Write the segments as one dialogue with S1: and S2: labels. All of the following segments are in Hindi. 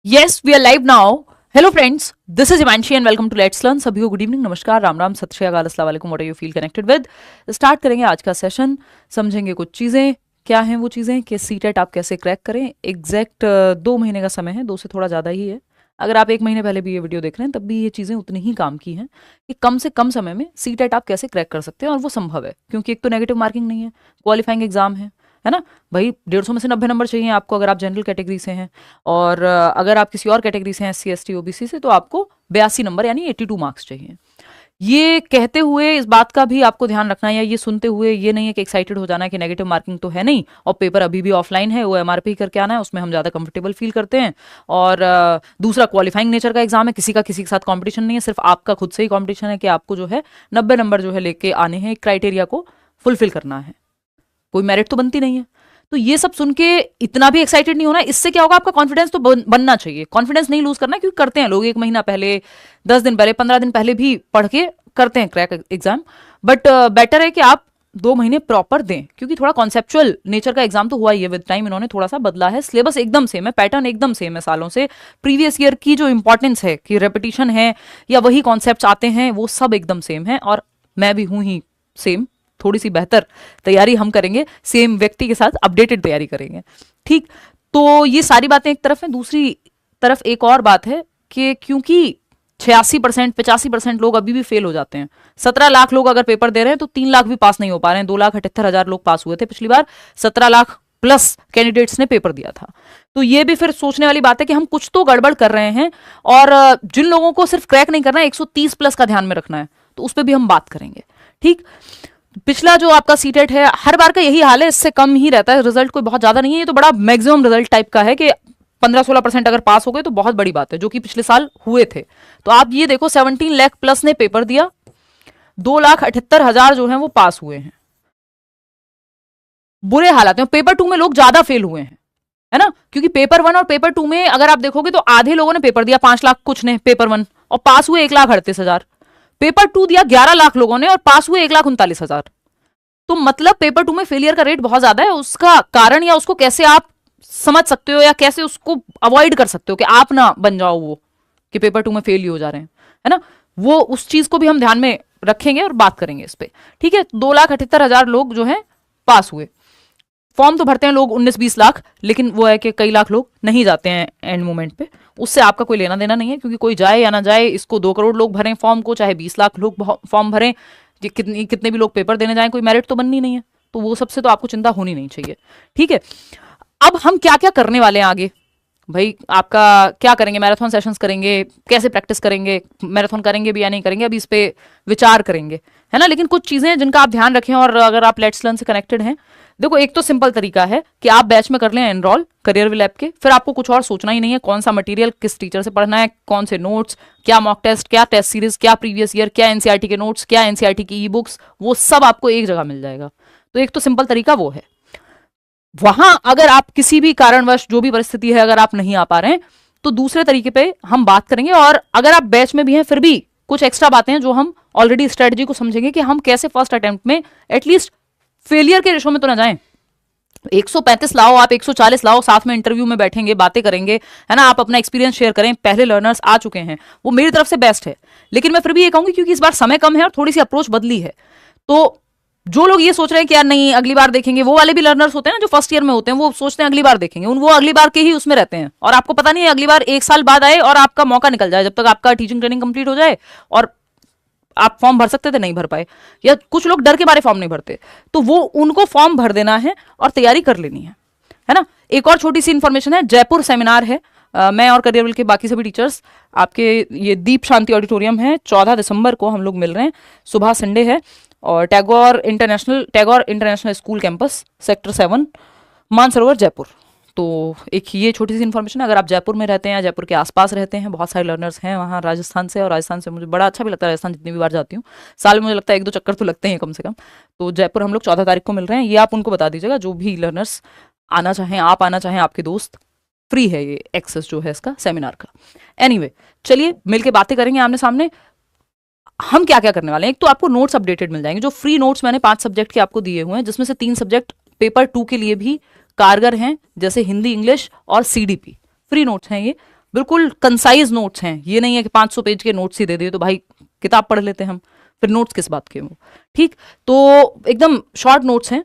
S1: Yes, we are live now. Hello friends, this is Imanshi and welcome to Let's Learn. सभी को गुड इवनिंग, नमस्कार, राम राम, सत श्री अकाल, अस्सलाम वालेकुम, what are you feel connected with. Start करेंगे आज का सेशन। समझेंगे कुछ चीज़ें, क्या हैं वो चीज़ें कि सीटेट आप कैसे क्रैक करें। एग्जैक्ट 2 महीने का समय है, 2 से थोड़ा ज़्यादा ही है। अगर आप 1 महीने पहले भी ये वीडियो देख रहे हैं तब भी ये चीज़ें उतनी ही काम की हैं कि कम से कम समय में सीटेट आप कैसे क्रैक कर सकते हैं, और वो संभव है क्योंकि एक तो नेगेटिव मार्किंग नहीं है, क्वालिफाइंग एग्जाम है ना भाई। 150 में से 90 नंबर चाहिए आपको अगर आप जनरल कैटेगरी से हैं, और अगर आप किसी और कैटेगरी से हैं, SC ST OBC से, तो आपको 82 नंबर यानी 82 मार्क्स चाहिए। ये कहते हुए इस बात का भी आपको ध्यान रखना है, या ये सुनते हुए ये नहीं है कि एक्साइटेड हो जाना है कि नेगेटिव मार्किंग तो है नहीं और पेपर अभी भी ऑफलाइन है, वो MRP करके आना है, उसमें हम ज़्यादा कंफर्टेबल फील करते हैं। और दूसरा क्वालिफाइंग नेचर का एग्जाम है, किसी का किसी के साथ कॉम्पिटिशन नहीं है, सिर्फ आपका खुद से ही कॉम्पिटिशन है कि आपको जो है 90 नंबर जो है लेके आने हैं, एक क्राइटेरिया को फुलफिल करना है, कोई मेरिट तो बनती नहीं है। तो ये सब सुन के इतना भी एक्साइटेड नहीं होना। इससे क्या होगा, आपका कॉन्फिडेंस तो बनना चाहिए, कॉन्फिडेंस नहीं लूज करना, क्योंकि करते हैं लोग 1 महीना पहले, 10 दिन पहले, 15 दिन पहले भी पढ़ के करते हैं क्रैक एग्जाम। बट बेटर है कि आप 2 महीने प्रॉपर दें, क्योंकि थोड़ा कॉन्सेप्चुअल नेचर का एग्जाम तो हुआ ही है। विद टाइम इन्होंने थोड़ा सा बदला है, सिलेबस एकदम सेम है, पैटर्न एकदम सेम है सालों से। प्रीवियस ईयर की जो इंपॉर्टेंस है कि रेपिटेशन है या वही कॉन्सेप्ट आते हैं, वो सब एकदम सेम है। और मैं भी हूं ही सेम, थोड़ी सी बेहतर तैयारी हम करेंगे, सेम व्यक्ति के साथ अपडेटेड तैयारी करेंगे, ठीक। तो ये सारी बातें एक तरफ है। दूसरी तरफ एक और बात है कि क्योंकि 86% 85% लोग अभी भी फेल हो जाते हैं। 17 लाख लोग अगर पेपर दे रहे हैं तो 3 लाख भी पास नहीं हो पा रहे हैं। 2,78,000 लोग पास हुए थे पिछली बार, 17 लाख प्लस कैंडिडेट्स ने पेपर दिया था। तो ये भी फिर सोचने वाली बात है कि हम कुछ तो गड़बड़ कर रहे हैं। और जिन लोगों को सिर्फ क्रैक नहीं करना है, 130 प्लस का ध्यान में रखना है, तो उस पर भी हम बात करेंगे, ठीक। पिछला जो आपका सीटेट है, हर बार का यही हाल है, इससे कम ही रहता है रिजल्ट, कोई बहुत ज्यादा नहीं है। ये तो बड़ा मैक्सिमम रिजल्ट टाइप का है कि 15-16% अगर पास हो गए तो बहुत बड़ी बात है, जो कि पिछले साल हुए थे। तो आप ये देखो, 17 लाख प्लस ने पेपर दिया, 2,78,000 जो है वो पास हुए हैं। बुरे हालात में पेपर 2 में लोग ज्यादा फेल हुए हैं, है ना, क्योंकि पेपर 1 और पेपर 2 में अगर आप देखोगे तो आधे लोगों ने पेपर दिया, 5 लाख कुछ ने पेपर 1, और पास हुए 1,38,000। पेपर 2 दिया 11 लाख लोगों ने और पास हुए 1,39,000। तो मतलब पेपर 2 में फेलियर का रेट बहुत ज्यादा है। उसका कारण या उसको कैसे आप समझ सकते हो, या कैसे उसको अवॉइड कर सकते हो कि आप ना बन जाओ वो कि पेपर 2 में फेल ही हो जा रहे हैं, है ना, वो उस चीज को भी हम ध्यान में रखेंगे और बात करेंगे इस पे, ठीक है। 2,78,000 लोग जो है पास हुए। फॉर्म तो भरते हैं लोग 19-20 लाख, लेकिन वो है कि कई लाख लोग नहीं जाते हैं एंड मोमेंट पे। उससे आपका कोई लेना देना नहीं है, क्योंकि कोई जाए या ना जाए, इसको 2 करोड़ लोग भरें फॉर्म को, चाहे 20 लाख लोग फॉर्म भरें, कितने भी लोग पेपर देने जाएं, कोई मेरिट तो बननी नहीं है। तो वो सबसे तो आपको चिंता होनी नहीं चाहिए, ठीक है। अब हम क्या क्या करने वाले हैं आगे भाई, आपका क्या करेंगे, मैराथन सेशंस करेंगे, कैसे प्रैक्टिस करेंगे, मैराथन करेंगे भी या नहीं करेंगे, अभी इस पे विचार करेंगे, है ना। लेकिन कुछ चीजें जिनका आप ध्यान रखें, और अगर आप लेट्स लर्न से कनेक्टेड हैं, देखो एक तो सिंपल तरीका है कि आप बैच में कर लें एनरोल करियर विल ऐप के, फिर आपको कुछ और सोचना ही नहीं है, कौन सा मटेरियल किस टीचर से पढ़ना है, कौन से नोट्स, क्या मॉक टेस्ट, क्या टेस्ट सीरीज, क्या प्रीवियस ईयर, क्या एनसीईआरटी के नोट्स, क्या एनसीईआरटी की ई बुक्स, वो सब आपको एक जगह मिल जाएगा। तो एक तो सिंपल तरीका वो है। वहां अगर आप किसी भी कारणवश, जो भी परिस्थिति है, अगर आप नहीं आ पा रहे हैं, तो दूसरे तरीके पे हम बात करेंगे। और अगर आप बैच में भी हैं फिर भी कुछ एक्स्ट्रा बातें हैं जो हम ऑलरेडी स्ट्रेटजी को समझेंगे कि हम कैसे फर्स्ट अटेम्प्ट में एटलीस्ट फेलियर के रेशो में तो ना जाएं। 135 लाओ, आप 140 लाओ, साथ में इंटरव्यू में बैठेंगे, बातें करेंगे, है ना, आप अपना एक्सपीरियंस शेयर करें। पहले लर्नर्स आ चुके हैं, वो मेरी तरफ से बेस्ट है। लेकिन मैं फिर भी ये कहूंगी, क्योंकि इस बार समय कम है और थोड़ी सी अप्रोच बदली है, तो जो लोग ये सोच रहे हैं कि यार नहीं अगली बार देखेंगे, वो वाले भी लर्नर्स होते हैं ना जो फर्स्ट ईयर में होते हैं, वो सोचते हैं अगली बार देखेंगे, वो अगली बार के ही उसमें रहते हैं, और आपको पता नहीं है अगली बार 1 साल बाद आए और आपका मौका निकल जाए, जब तक आपका टीचिंग ट्रेनिंग कंप्लीट हो जाए और आप फॉर्म भर सकते थे नहीं भर पाए, या कुछ लोग डर के बारे फॉर्म नहीं भरते, तो वो उनको फॉर्म भर देना है और तैयारी कर लेनी है ना। एक और छोटी सी इंफॉर्मेशन है, जयपुर सेमिनार है, मैं और करियर विल के बाकी सभी टीचर्स आपके ये दीप शांति ऑडिटोरियम है, 14 दिसंबर को हम लोग मिल रहे हैं, सुबह संडे है, और Tagore international school campus sector 7 Mansarovar Jaipur. तो एक ये छोटी सी इन्फॉर्मेशन है, अगर आप जयपुर में रहते हैं या जयपुर के आसपास रहते हैं, बहुत सारे लर्नर्स हैं वहाँ राजस्थान से, और राजस्थान से मुझे बड़ा अच्छा भी लगता है, राजस्थान जितनी भी बार जाती हूँ साल में मुझे लगता है 1-2 चक्कर तो लगते हैं कम से कम। तो जयपुर हम लोग 14 तारीख को मिल रहे हैं, ये आप उनको बता दीजिएगा, जो भी लर्नर्स आना चाहें, आप आना चाहें, आपके दोस्त, फ्री है ये एक्सेस जो है इसका सेमिनार का। एनीवे, चलिए मिलके बातें करेंगे आमने सामने। हम क्या क्या करने वाले हैं, एक तो आपको नोट्स अपडेटेड मिल जाएंगे, जो फ्री नोट्स मैंने 5 सब्जेक्ट के आपको दिए हुए हैं, जिसमें से 3 सब्जेक्ट पेपर 2 के लिए भी कारगर हैं, जैसे हिंदी, इंग्लिश और सीडीपी। फ्री नोट्स हैं ये, बिल्कुल कंसाइज नोट्स हैं। ये नहीं है कि 500 पेज के नोट्स ही दे दिए तो भाई किताब पढ़ लेते हैं हम, फिर नोट्स किस बात के वो। ठीक, तो एकदम शॉर्ट नोट्स हैं।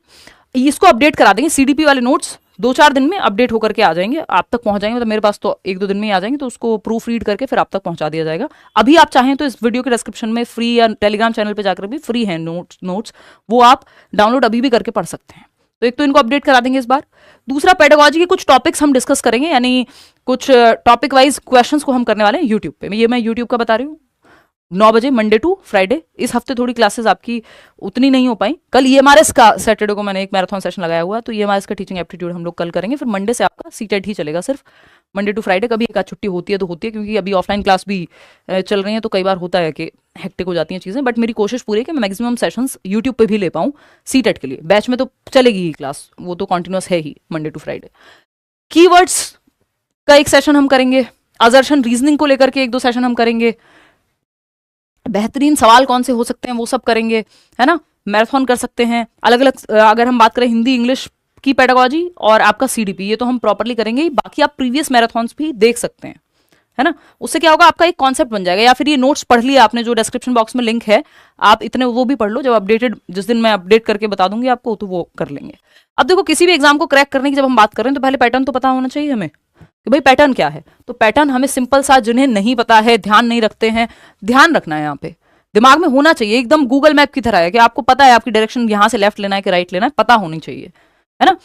S1: इसको अपडेट करा देंगे, सीडीपी वाले नोट्स 2-4 दिन में अपडेट होकर के आ जाएंगे, आप तक पहुंच जाएंगे। मतलब मेरे पास तो 1-2 दिन में ही आ जाएंगे, तो उसको प्रूफ रीड करके फिर आप तक पहुंचा दिया जाएगा। अभी आप चाहें तो इस वीडियो के डिस्क्रिप्शन में फ्री, या टेलीग्राम चैनल पे जाकर भी फ्री है नोट्स, वो आप डाउनलोड अभी भी करके पढ़ सकते हैं। तो एक तो इनको अपडेट करा देंगे इस बार। दूसरा, पेडागोजी के कुछ टॉपिक्स हम डिस्कस करेंगे, यानी कुछ टॉपिक वाइज क्वेश्चंस को हम करने वाले हैं यूट्यूब पे। ये मैं यूट्यूब का बता रही हूँ, 9 बजे मंडे टू फ्राइडे। इस हफ्ते थोड़ी क्लासेस आपकी उतनी नहीं हो पाई। कल ईएमआरएस का, सैटरडे को मैंने एक मैराथन सेशन लगाया हुआ है, तो ईएमआरएस का टीचिंग एप्टीट्यूड हम लोग कल करेंगे। फिर मंडे से आपका सीटेट ही चलेगा, सिर्फ मंडे टू फ्राइडे। कभी एक आध छुट्टी होती है तो होती है, क्योंकि अभी ऑफलाइन क्लास भी चल रही है, तो कई बार होता है कि हेक्टिक हो जाती हैं चीज़ें। बट मेरी कोशिश पूरी है कि मैं मैक्सिमम सेशंस यूट्यूब पे भी ले पाऊँ सीटेट के लिए। बैच में तो चलेगी ही क्लास, वो तो कॉन्टिन्यूस है ही मंडे टू फ्राइडे। कीवर्ड्स का एक सेशन हम करेंगे, असर्शन रीजनिंग को लेकर के 1-2 सेशन हम करेंगे, बेहतरीन सवाल कौन से हो सकते हैं वो सब करेंगे, है ना। मैराथन कर सकते हैं अलग अलग। अगर हम बात करें हिंदी इंग्लिश की पेडागोजी और आपका सीडीपी, ये तो हम प्रॉपरली करेंगे ही। बाकी आप प्रीवियस मैराथन्स भी देख सकते हैं, है ना। उससे क्या होगा, आपका एक कॉन्सेप्ट बन जाएगा। या फिर ये नोट्स पढ़ लिया आपने, जो डिस्क्रिप्शन बॉक्स में लिंक है, आप इतने वो भी पढ़ लो। जब अपडेटेड, जिस दिन मैं अपडेट करके बता दूंगी आपको, तो वो कर लेंगे। अब देखो, किसी भी एग्जाम को क्रैक करने की जब हम बात कर रहे हैं, तो पहले पैटर्न तो पता होना चाहिए हमें कि भाई पैटर्न क्या है। तो पैटर्न हमें सिंपल सा, जिन्हें नहीं पता है, ध्यान नहीं रखते हैं, ध्यान रखना है। यहाँ पे दिमाग में होना चाहिए, एकदम गूगल मैप की तरह है कि आपको पता है आपकी डायरेक्शन यहाँ से लेफ्ट लेना है कि राइट लेना है, पता होनी चाहिए, है ना।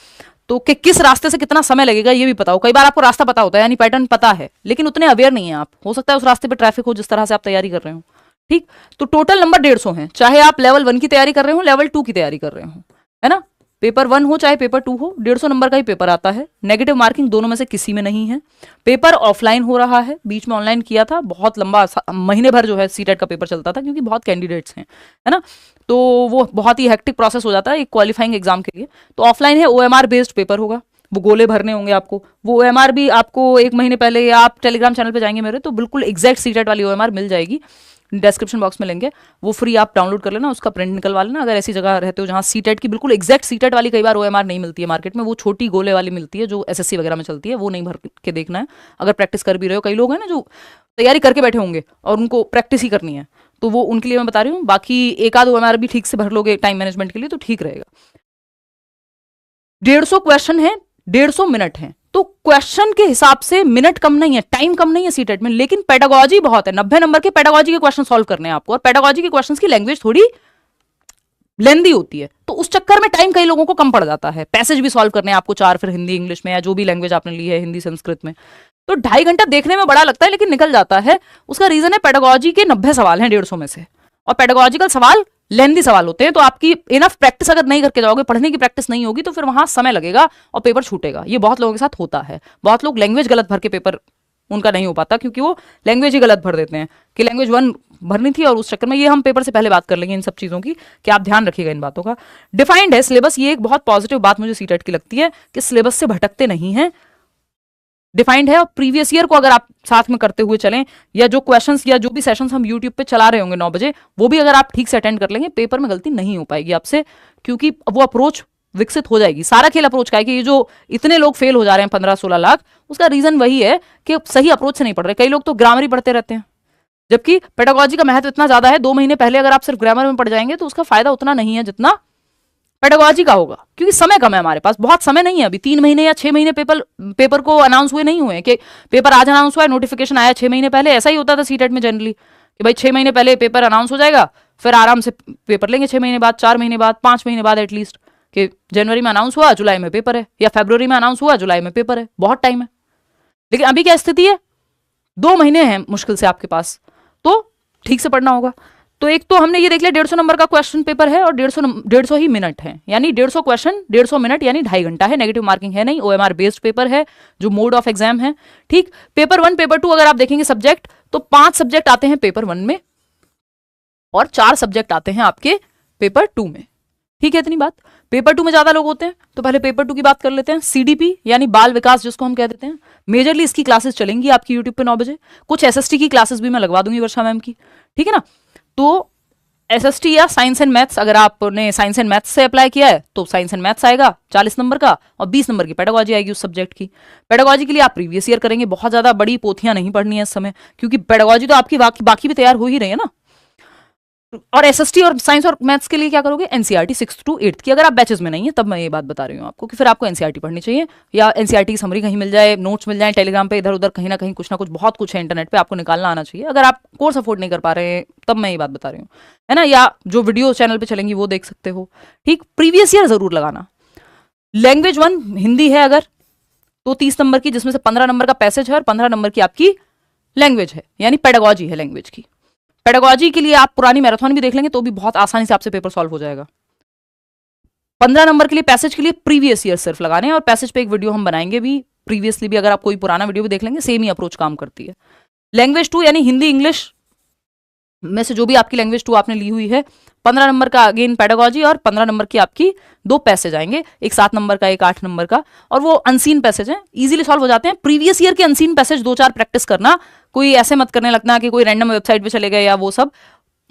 S1: तो कि किस रास्ते से कितना समय लगेगा ये भी पता हो। कई बार आपको रास्ता पता होता है, यानी पैटर्न पता है, लेकिन उतने अवेयर नहीं है आप। हो सकता है उस रास्ते पे ट्रैफिक हो जिस तरह से आप तैयारी कर रहे हो। ठीक, तो टोटल नंबर 150 है, चाहे आप लेवल 1 की तैयारी कर रहे हो, लेवल 2 की तैयारी कर रहे हो, है ना। पेपर 1 हो चाहे पेपर 2 हो, 150 नंबर का ही पेपर आता है। नेगेटिव मार्किंग दोनों में से किसी में नहीं है। पेपर ऑफलाइन हो रहा है, बीच में ऑनलाइन किया था, बहुत लंबा महीने भर जो है सीटेट का पेपर चलता था, क्योंकि बहुत कैंडिडेट्स हैं, है ना। तो वो बहुत ही हेक्टिक प्रोसेस हो जाता है एक क्वालिफाइंग एग्जाम के लिए। तो ऑफलाइन है, ओएमआर बेस्ड पेपर होगा, वो गोले भरने होंगे आपको। वो ओएमआर भी आपको 1 महीने पहले, या आप टेलीग्राम चैनल पे जाएंगे मेरे, तो बिल्कुल एग्जैक्ट सीटेट वाली ओएमआर मिल जाएगी, डिस्क्रिप्शन बॉक्स में लेंगे, वो फ्री आप डाउनलोड कर लेना, उसका प्रिंट निकलवा लेना। अगर ऐसी जगह रहते हो जहाँ सीटेट की बिल्कुल एग्जैक्ट सीटेट वाली कई बार ओएमआर नहीं मिलती है मार्केट में, वो छोटी गोले वाली मिलती है जो एसएससी वगैरह में चलती है, वो नहीं भर के देखना है। अगर प्रैक्टिस कर भी रहे हो, कई लोग हैं ना जो तैयारी करके बैठे होंगे और उनको प्रैक्टिस ही करनी है, तो वो उनके लिए मैं बता रही हूँ। बाकी एक आध ओएमआर भी ठीक से भर लोगे टाइम मैनेजमेंट के लिए तो ठीक रहेगा। 150 क्वेश्चन है, 150 मिनट है, तो क्वेश्चन के हिसाब से मिनट कम नहीं है, टाइम कम नहीं है सीटेट में, लेकिन पेडागोजी बहुत है। 90 नंबर के पेडागोजी के क्वेश्चन सॉल्व करने हैं आपको, और पेडागोजी के क्वेश्चंस की लैंग्वेज थोड़ी लेंदी होती है, तो उस चक्कर में टाइम कई लोगों को कम पड़ जाता है। पैसेज भी सॉल्व करने हैं आपको 4, फिर हिंदी इंग्लिश में, या जो भी लैंग्वेज आपने ली है, हिंदी संस्कृत में, तो 2.5 घंटा देखने में बड़ा लगता है, लेकिन निकल जाता है। उसका रीजन है पेडागोजी के 90 सवाल हैं 150 में से, और पेडागोजिकल सवाल लेंदी सवाल होते हैं, तो आपकी इनफ प्रैक्टिस अगर नहीं करके जाओगे, पढ़ने की प्रैक्टिस नहीं होगी, तो फिर वहां समय लगेगा और पेपर छूटेगा। ये बहुत लोगों के साथ होता है। बहुत लोग लैंग्वेज गलत भर के पेपर उनका नहीं हो पाता, क्योंकि वो लैंग्वेज ही गलत भर देते हैं कि लैंग्वेज 1 भरनी थी, और उस चक्कर में, ये हम पेपर से पहले बात कर लेंगे इन सब चीज़ों की, कि आप ध्यान रखिएगा इन बातों का। डिफाइंड है सिलेबस, ये एक बहुत पॉजिटिव बात मुझे सीटेट की लगती है कि सिलेबस से भटकते नहीं है, डिफाइंड है। और प्रीवियस ईयर को अगर आप साथ में करते हुए चलें, या जो क्वेश्चंस या जो भी सेशंस हम यूट्यूब पे चला रहे होंगे 9 बजे, वो भी अगर आप ठीक से अटेंड कर लेंगे, पेपर में गलती नहीं हो पाएगी आपसे, क्योंकि वो अप्रोच विकसित हो जाएगी। सारा खेल अप्रोच का है कि ये जो इतने लोग फेल हो जा रहे हैं 15-16 लाख, उसका रीजन वही है कि सही अप्रोच से नहीं पढ़ रहे। कई लोग तो ग्रामर ही पढ़ते रहते हैं, जबकि पेडागोजी का महत्व इतना ज्यादा है। 2 महीने पहले अगर आप सिर्फ ग्रामर में पढ़ जाएंगे तो उसका फायदा उतना नहीं है जितना पेडागोजी का होगा, क्योंकि समय कम है हमारे पास, बहुत समय नहीं है अभी। 3 महीने या 6 महीने पेपर को अनाउंस हुए नहीं हुए, कि पेपर आज अनाउंस हुआ है, नोटिफिकेशन आया 6 महीने पहले। ऐसा ही होता था सीटेट में जनरली, कि भाई 6 महीने पहले पेपर अनाउंस हो जाएगा, फिर आराम से पेपर लेंगे 6 महीने बाद, 4 महीने बाद, 5 महीने बाद एटलीस्ट, कि जनवरी में अनाउंस हुआ, जुलाई में पेपर है, या फरवरी में अनाउंस हुआ, जुलाई में पेपर है, बहुत टाइम है। लेकिन अभी क्या स्थिति है, 2 महीने हैं मुश्किल से आपके पास, तो ठीक से पढ़ना होगा। तो एक तो हमने ये देख लिया 150 नंबर का क्वेश्चन पेपर है, और 150 ही मिनट है, यानी 150 क्वेश्चन 150 मिनट, यानी 2.5 घंटा है। नेगेटिव मार्किंग है नहीं, ओएमआर बेस्ड पेपर है, जो मोड ऑफ एग्जाम है। ठीक, पेपर 1 पेपर 2 अगर आप देखेंगे सब्जेक्ट, तो 5 सब्जेक्ट आते हैं पेपर 1 में, और 4 सब्जेक्ट आते हैं आपके पेपर 2 में। ठीक है, इतनी बात। पेपर 2 में ज्यादा लोग होते हैं, तो पहले पेपर 2 की बात कर लेते हैं। सीडीपी यानी बाल विकास जिसको हम कह देते हैं, मेजरली इसकी क्लासेस चलेंगी आपकी यूट्यूब पे 9 बजे। कुछ एसएसटी की क्लासेस भी मैं लगवा दूंगी वर्षा मैम की, ठीक है ना। तो एसएसटी या साइंस एंड मैथ्स, अगर आपने साइंस एंड मैथ्स से अप्लाई किया है तो साइंस एंड मैथ्स आएगा 40 नंबर का, और 20 नंबर की पेडागोजी आएगी उस सब्जेक्ट की। पेडागोजी के लिए आप प्रीवियस ईयर करेंगे, बहुत ज्यादा बड़ी पोथियां नहीं पढ़नी है इस समय, क्योंकि पेडागोजी तो आपकी बाकी भी तैयार हो ही रही है ना। और एसएसटी और साइंस और मैथ्स के लिए क्या करोगे, एनसीईआरटी 6th to 8th की। अगर आप बैचेस में नहीं है तब मैं ये बात बता रही हूँ आपको कि फिर आपको एनसीईआरटी पढ़नी चाहिए, या एनसीईआरटी की समरी कहीं मिल जाए, नोट्स मिल जाए टेलीग्राम पे, इधर उधर कहीं ना कहीं कुछ ना कुछ बहुत कुछ है इंटरनेट पे, आपको निकालना आना चाहिए। अगर आप कोर्स अफोर्ड नहीं कर पा रहे हैं तब मैं ये बात बता रही हूँ, है ना। या जो वीडियो चैनल पे चलेंगी वो देख सकते हो, ठीक। प्रीवियस ईयर जरूर लगाना। लैंग्वेज 1 हिंदी है अगर तो 30 नंबर की, जिसमें से 15 नंबर का पैसेज है और 15 नंबर की आपकी लैंग्वेज है, यानी पेडागोजी है लैंग्वेज की। पेडागोजी के लिए आप पुरानी मैराथन भी देख लेंगे तो भी बहुत आसानी से आपसे पेपर सॉल्व हो जाएगा। 15 नंबर के लिए पैसेज के लिए प्रीवियस ईयर सिर्फ लगाने हैं, और पैसेज पे एक वीडियो हम बनाएंगे भी प्रीवियसली भी, अगर आप कोई पुराना वीडियो भी देख लेंगे सेम ही अप्रोच काम करती है। लैंग्वेज 2 यानी हिंदी इंग्लिश में से जो भी आपकी लैंग्वेज 2 आपने ली हुई है, 15 नंबर का अगेन पेडागोजी, और 15 नंबर की आपकी 2 पैसेज आएंगे, एक 7 नंबर का एक 8 नंबर का, और वो अनसीन पैसेज हैं, इजीली सॉल्व हो जाते हैं। प्रीवियस ईयर के अनसीन पैसेज 2-4 प्रैक्टिस करना, कोई ऐसे मत करने लगना कि कोई रैंडम वेबसाइट पे चले गए या वो सब।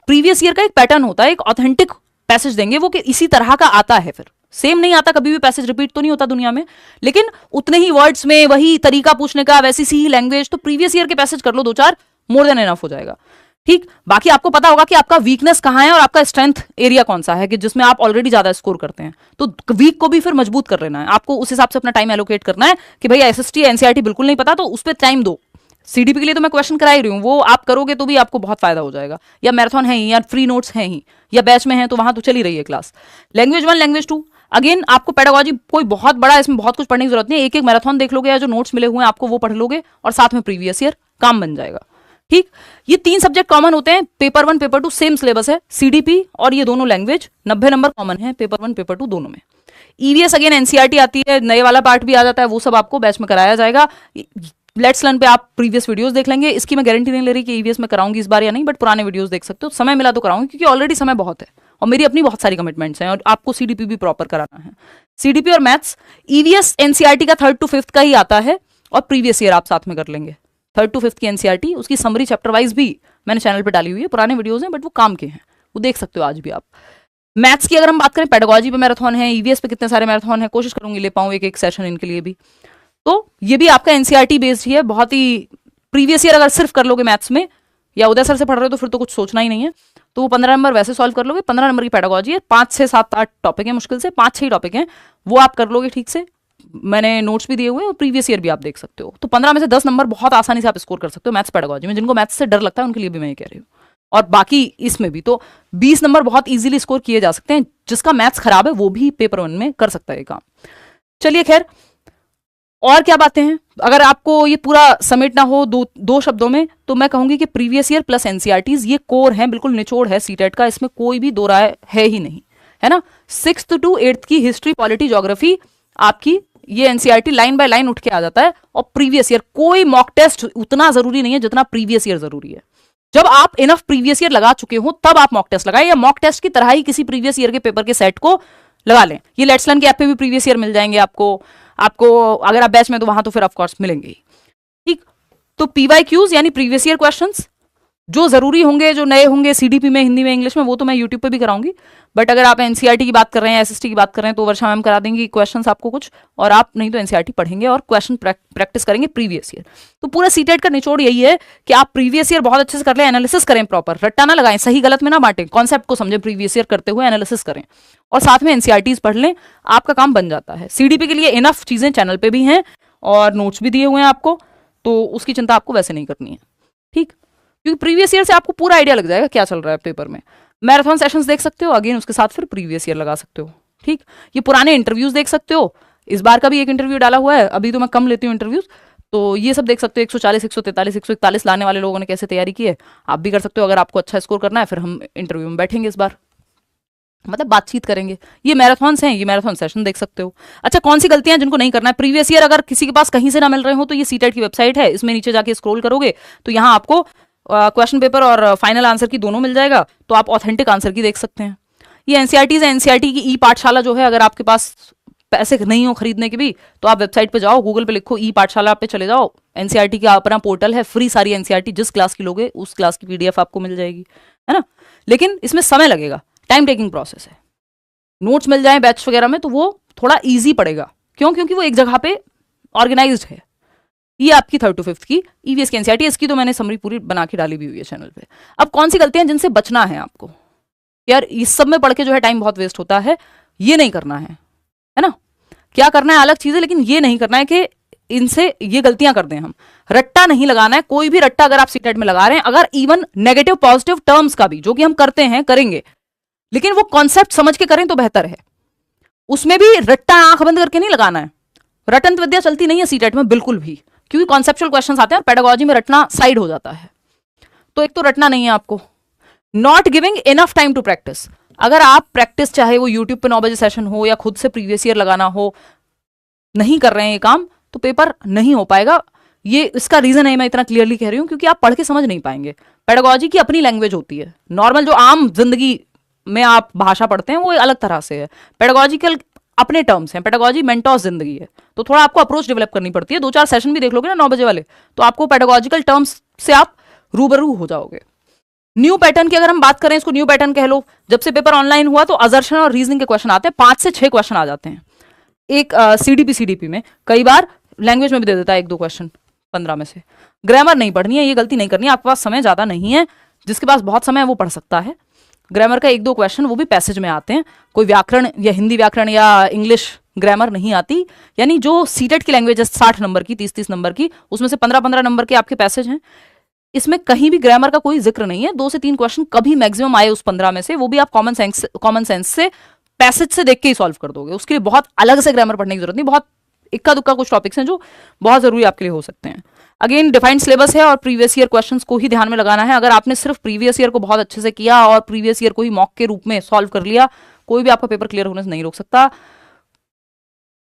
S1: प्रीवियस ईयर का एक पैटर्न होता है, एक ऑथेंटिक पैसेज देंगे वो कि इसी तरह का आता है, फिर सेम नहीं आता, कभी भी पैसेज रिपीट तो नहीं होता दुनिया में, लेकिन उतने ही वर्ड्स में वही तरीका पूछने का, वैसी सी ही लैंग्वेज, तो प्रीवियस ईयर के पैसेज कर लो 2-4, मोर देन एनफ हो जाएगा, ठीक। बाकी आपको पता होगा कि आपका वीकनेस कहाँ है और आपका स्ट्रेंथ एरिया कौन सा है, कि जिसमें आप ऑलरेडी ज्यादा स्कोर करते हैं, तो वीक को भी फिर मजबूत कर लेना है आपको, उस हिसाब से अपना टाइम एलोकेट करना है कि भाई एसएसटी एनसीईआरटी बिल्कुल नहीं पता तो उस पर टाइम दो। सीडीपी के लिए तो मैं क्वेश्चन करा ही रही हूँ, वो आप करोगे तो भी आपको बहुत फायदा हो जाएगा, या मैराथन है ही, या फ्री नोट्स हैं ही, या बैच में है तो वहां तो चली रही है क्लास। लैंग्वेज 1 लैंग्वेज 2 अगेन आपको पेडागोजी कोई बहुत बड़ा इसमें बहुत कुछ पढ़ने की जरूरत नहीं है, एक एक मैराथन देख लोगे या जो नोट्स मिले हुए हैं आपको वो पढ़ लोगे, और साथ में प्रीवियस ईयर काम बन जाएगा, ठीक। ये 3 सब्जेक्ट कॉमन होते हैं, पेपर 1 पेपर 2 सेम सिलेबस है, सीडीपी और ये दोनों लैंग्वेज 90 नंबर कॉमन है पेपर 1 पेपर 2 दोनों में। ईवीएस अगेन एनसीईआरटी आती है, नए वाला पार्ट भी आ जाता है, वो सब आपको बैच में कराया जाएगा। लेट्स लर्न पे आप प्रीवियस वीडियोस देख लेंगे, इसकी मैं गारंटी नहीं ले रही कि ईवीएस में कराऊंगी इस बार या नहीं, बट पुराने वीडियोस देख सकते हो, समय मिला तो कराऊंगी क्योंकि ऑलरेडी समय बहुत है और मेरी अपनी बहुत सारी कमिटमेंट्स हैं और आपको सीडीपी भी प्रॉपर कराना है। सीडीपी और मैथ्स ईवीएस एनसीईआरटी का 3rd to 5th का ही आता है, और प्रीवियस ईयर आप साथ में कर लेंगे। 3rd to 5th की एनसीईआरटी, उसकी समरी चैप्टर वाइज भी मैंने चैनल पे डाली हुई है, पुराने वीडियोस हैं बट वो काम के हैं, वो देख सकते हो आज भी आप। मैथ्स की अगर हम बात करें, पेडागोजी पे मैराथन है, ईवीएस पे कितने सारे मैराथन है, कोशिश करूंगी ले पाऊं एक एक सेशन इनके लिए भी। तो ये भी आपका एनसीईआरटी बेस्ड ही है, बहुत ही प्रीवियस ईयर अगर सिर्फ कर लोगे मैथ्स में या उदय सर से पढ़ रहे हो तो फिर तो कुछ सोचना ही नहीं है, तो वो 15 नंबर वैसे सॉल्व कर लोगे। 15 नंबर की पेडागोजी है, 5 से 7 8 टॉपिक है, मुश्किल से 5-6 टॉपिक हैं, वो आप कर लोगे ठीक से। मैंने नोट्स भी दिए हुए और प्रीवियस ईयर भी आप देख सकते हो, तो 15 में से 10 नंबर बहुत आसानी से आप स्कोर कर सकते हो मैथ्स पेडागोजी में। जिनको मैथ्स से डर लगता है उनके लिए भी मैं ये कह रही हूँ, और बाकी इसमें भी तो 20 नंबर बहुत इजीली स्कोर किए जा सकते हैं, जिसका मैथ्स खराब है वो भी पेपर 1 में कर सकता है ये काम। चलिए खैर, और क्या बातें हैं, अगर आपको ये पूरा समेटना हो दो शब्दों में तो मैं कहूंगी कि प्रीवियस ईयर प्लस एनसीईआरटीज ये कोर है, बिल्कुल निचोड़ है सीटेट का, इसमें कोई भी दो राय है ही नहीं, है ना। 6th to 8th की हिस्ट्री पॉलिटी ज्योग्राफी आपकी ये एनसीईआरटी लाइन बाय लाइन उठ के आ जाता है, और प्रीवियस ईयर कोई मॉक टेस्ट उतना जरूरी नहीं है जितना प्रीवियस ईयर जरूरी है। जब आप इनफ प्रीवियस ईयर लगा चुके हो तब आप मॉक टेस्ट लगाएं, या मॉक टेस्ट की तरह ही किसी प्रीवियस ईयर के पेपर के सेट को लगा लें। ये लेट्स लर्न के ऐप पे भी प्रीवियस ईयर मिल जाएंगे आपको अगर आप बैच में तो वहां तो फिर ऑफकोर्स मिलेंगे ही, ठीक। तो पीवाईक्यूज यानी प्रीवियस ईयर क्वेश्चंस जो जरूरी होंगे, जो नए होंगे सीडीपी में, हिंदी में, इंग्लिश में, वो तो मैं यूट्यूब पे भी कराऊंगी, बट अगर आप एनसीईआरटी की बात कर रहे हैं, एसएसटी की बात कर रहे हैं तो वर्षा मैम करा देंगी क्वेश्चंस आपको कुछ, और आप नहीं तो एनसीईआरटी पढ़ेंगे और क्वेश्चन प्रैक्टिस करेंगे प्रीवियस ईयर। तो पूरा सीटेट का निचोड़ यही है कि आप प्रीवियस ईयर बहुत अच्छे से कर लें, एनालिसिस करें, प्रॉपर रट्टा ना लगाएं, सही गलत में ना बांटें, कॉन्सेप्ट को समझें, प्रीवियस ईयर करते हुए एनालिसिस करें और साथ में एनसीईआरटीज पढ़ लें, आपका काम बन जाता है। सीडीपी के लिए इनफ चीजें चैनल पे भी हैं और नोट्स भी दिए हुए हैं आपको, तो उसकी चिंता आपको वैसे नहीं करनी है, ठीक, क्योंकि प्रीवियस ईयर से आपको पूरा आइडिया लग जाएगा क्या चल रहा है पेपर में। मैराथन सेशंस देख सकते हो, अगेन उसके साथ फिर प्रीवियस ईयर लगा सकते हो, ठीक। ये पुराने इंटरव्यूज देख सकते हो, इस बार का भी एक इंटरव्यू डाला हुआ है, अभी तो मैं कम लेती हूँ इंटरव्यूज, तो ये सब देख सकते हो। 140 143 141 लाने वाले लोगों ने कैसे तैयारी की है, आप भी कर सकते हो। अगर आपको अच्छा स्कोर करना है फिर हम इंटरव्यू में बैठेंगे इस बार, मतलब बातचीत करेंगे। ये मैराथन्स हैं, ये मैराथन सेशन देख सकते हो। अच्छा, कौन सी गलतियां जिनको नहीं करना है प्रीवियस ईयर, अगर किसी के पास कहीं से ना मिल रहे हो तो ये सीटेट की वेबसाइट है, इसमें नीचे जाके स्क्रॉल करोगे तो यहाँ आपको क्वेश्चन पेपर और फाइनल आंसर की दोनों मिल जाएगा, तो आप ऑथेंटिक आंसर की देख सकते हैं। ये एनसीईआरटीज है, एनसीईआरटी की ई पाठशाला जो है, अगर आपके पास पैसे नहीं हो खरीदने के भी तो आप वेबसाइट पे जाओ, गूगल पे लिखो ई पाठशाला पे चले जाओ, एनसीईआरटी का अपना पोर्टल है, फ्री सारी एनसीईआरटी जिस क्लास की लोगे उस क्लास की पीडीएफ आपको मिल जाएगी, है ना। लेकिन इसमें समय लगेगा, टाइम टेकिंग प्रोसेस है। नोट्स मिल जाए बैच वगैरह में तो वो थोड़ा ईजी पड़ेगा, क्यों? क्योंकि वो एक जगह पे ऑर्गेनाइज्ड है। ये आपकी 3rd to 5th की ईवीएस की एनसीईआरटी, इसकी तो मैंने समरी पूरी बना के डाली भी हुई है चैनल पे। अब कौन सी गलतियां जिनसे बचना है आपको? यार इस सब में पढ़ के जो है टाइम बहुत वेस्ट होता है, ये नहीं करना है ना। क्या करना है अलग चीज है, लेकिन ये नहीं करना है कि इनसे ये गलतियां कर दें हम। रट्टा नहीं लगाना है, कोई भी रट्टा अगर आप सीटेट में लगा रहे हैं, अगर इवन नेगेटिव पॉजिटिव टर्म्स का भी, जो कि हम करते हैं करेंगे, लेकिन वो कॉन्सेप्ट समझ के करें तो बेहतर है। उसमें भी रट्टा आंख बंद करके नहीं लगाना है। रटंत विद्या चलती नहीं है सीटेट में बिल्कुल भी, क्योंकि कॉन्सेप्चुअल क्वेश्चंस आते हैं और पेडागोजी में रटना साइड हो जाता है। तो एक तो रटना नहीं है आपको। Not giving enough time to practice. अगर आप प्रैक्टिस, चाहे वो यूट्यूब पे 9 बजे सेशन हो या खुद से प्रीवियस ईयर लगाना हो, नहीं कर रहे हैं ये काम, तो पेपर नहीं हो पाएगा। ये इसका रीजन है, मैं इतना क्लियरली कह रही हूं, क्योंकि आप पढ़ के समझ नहीं पाएंगे। पेडागोजी की अपनी लैंग्वेज होती है, नॉर्मल जो आम जिंदगी में आप भाषा पढ़ते हैं वो अलग तरह से है। पेडागोजिकल अपने टर्म्स हैं, पेडागोजी मेंटोस जिंदगी है, तो थोड़ा आपको अप्रोच डेवलप करनी पड़ती है। 2-4 सेशन भी देख लोगे ना 9 बजे वाले, तो आपको पेडागोजिकल टर्म्स से आप रूबरू हो जाओगे। न्यू पैटर्न की अगर हम बात करें, इसको न्यू पैटर्न कह लो। जब से पेपर ऑनलाइन हुआ तो अजर्शन और रीजनिंग के क्वेश्चन आते हैं, 5 से 6 क्वेश्चन आ जाते हैं। एक सीडीपी में कई बार लैंग्वेज में भी दे देता है 1-2 क्वेश्चन 15 में से। ग्रामर नहीं पढ़नी है, ये गलती नहीं करनी है। आपके पास समय ज्यादा नहीं है, जिसके पास बहुत समय है वो पढ़ सकता है। ग्रामर का 1-2 क्वेश्चन वो भी पैसेज में आते हैं, कोई व्याकरण या हिंदी व्याकरण या इंग्लिश ग्रामर नहीं आती। यानी जो सीटेट की लैंग्वेज है 60 नंबर की, 30-30 नंबर की, उसमें से 15-15 नंबर के आपके पैसेज हैं। इसमें कहीं भी ग्रामर का कोई जिक्र नहीं है। 2 से 3 क्वेश्चन कभी मैक्सिमम आए उस 15 में से, वो भी आप कॉमन सेंस से पैसेज से देख के ही सॉल्व कर दोगे। उसके लिए बहुत अलग से ग्रामर पढ़ने की जरूरत नहीं। बहुत इक्का दुक्का कुछ टॉपिक्स हैं जो बहुत जरूरी आपके लिए हो सकते हैं। अगेन डिफाइंड सिलेबस है और प्रीवियस ईयर क्वेश्चंस को ही ध्यान में लगाना है। अगर आपने सिर्फ प्रीवियस ईयर को बहुत अच्छे से किया और प्रीवियस ईयर को ही मॉक के रूप में सॉल्व कर लिया, कोई भी आपका पेपर क्लियर होने से नहीं रोक सकता।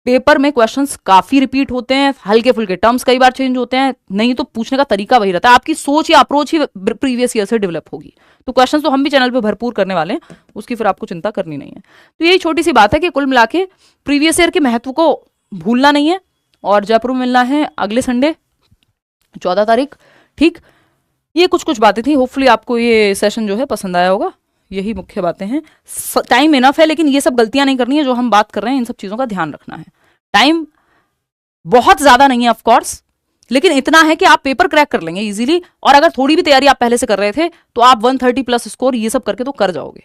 S1: पेपर में क्वेश्चंस काफी रिपीट होते हैं, हल्के फुल्के टर्म्स कई बार चेंज होते हैं, नहीं तो पूछने का तरीका वही रहता है। आपकी सोच या अप्रोच ही प्रीवियस ईयर से डेवलप होगी। तो क्वेश्चंस तो हम भी चैनल पे भरपूर करने वाले हैं, उसकी फिर आपको चिंता करनी नहीं है। तो यही छोटी सी बात है कि कुल मिला के प्रीवियस ईयर के महत्व को भूलना नहीं है। और जयपुर में मिलना है अगले संडे 14 तारीख, ठीक। ये कुछ बातें थी, होपफुली आपको ये सेशन जो है पसंद आया होगा। यही मुख्य बातें हैं। टाइम इनफ है, लेकिन ये सब गलतियां नहीं करनी है जो हम बात कर रहे हैं, इन सब चीजों का ध्यान रखना है। टाइम बहुत ज्यादा नहीं है ऑफ कोर्स, लेकिन इतना है कि आप पेपर क्रैक कर लेंगे इजीली। और अगर थोड़ी भी तैयारी आप पहले से कर रहे थे तो आप 130 प्लस स्कोर ये सब करके तो कर जाओगे,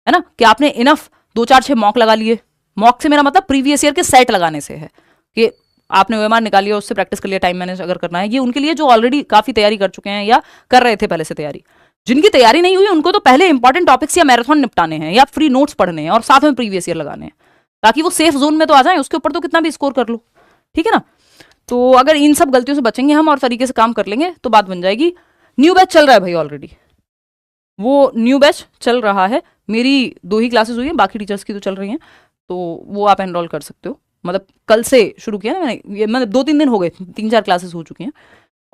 S1: है ना। कि आपने इनफ 2-4-6 मॉक लगा लिए। मॉक से मेरा मतलब प्रीवियस ईयर के सेट लगाने से है कि आपने ओएमआर निकाली और उससे प्रैक्टिस कर लिया। टाइम मैनेज अगर करना है, ये उनके लिए जो ऑलरेडी काफी तैयारी कर चुके हैं या कर रहे थे पहले से तैयारी। जिनकी तैयारी नहीं हुई उनको तो पहले इंपॉर्टेंट टॉपिक्स या मैराथन निपटाने हैं या फ्री नोट्स पढ़ने हैं और साथ में प्रीवियस ईयर लगाने हैं, ताकि वो सेफ जोन में तो आ जाए। उसके ऊपर तो कितना भी स्कोर कर लो, ठीक है ना। तो अगर इन सब गलतियों से बचेंगे हम और तरीके से काम कर लेंगे तो बात बन जाएगी। न्यू बैच चल रहा है भाई ऑलरेडी, वो न्यू बैच चल रहा है। मेरी 2 ही क्लासेस हुई हैं, बाकी टीचर्स की तो चल रही हैं, तो वो आप एनरोल कर सकते हो। मतलब कल से शुरू किया ना मैंने, ये मतलब 2-3 दिन हो गए, 3-4 क्लासेस हो चुकी हैं।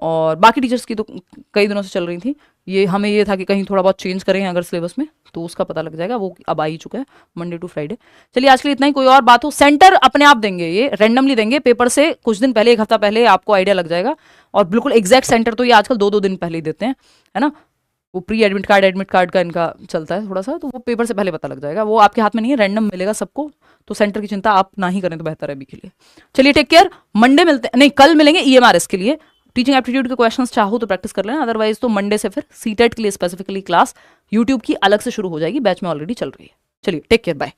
S1: और बाकी टीचर्स की तो कई दिनों से चल रही थी। ये हमें ये था कि कहीं थोड़ा बहुत चेंज करें अगर सिलेबस में, तो उसका पता लग जाएगा। वो अब आ ही चुका है, मंडे टू फ्राइडे। चलिए आज के लिए इतना ही। कोई और बात हो, सेंटर अपने आप देंगे, ये रैंडमली देंगे पेपर से कुछ दिन पहले, 1 हफ्ता पहले आपको आइडिया लग जाएगा। और बिल्कुल एग्जैक्ट सेंटर तो ये आजकल 2-2 दिन पहले ही देते हैं, है ना। वो प्री एडमिट कार्ड का इनका चलता है थोड़ा सा, तो वो पेपर से पहले पता लग जाएगा। वो आपके हाथ में नहीं है, रैंडम मिलेगा सबको। तो सेंटर की चिंता आप ना ही करें तो बेहतर है अभी के लिए। चलिए टेक केयर। मंडे मिलते नहीं, कल मिलेंगे ईएमआरएस के लिए। टीचिंग एप्टीट्यूड के क्वेश्चंस चाहो तो प्रैक्टिस कर लेना, अदरवाइज तो मंडे से फिर सीटेट के लिए स्पेसिफिकली क्लास यूट्यूब की अलग से शुरू हो जाएगी, बैच में ऑलरेडी चल रही है। चलिए टेक केयर, बाय।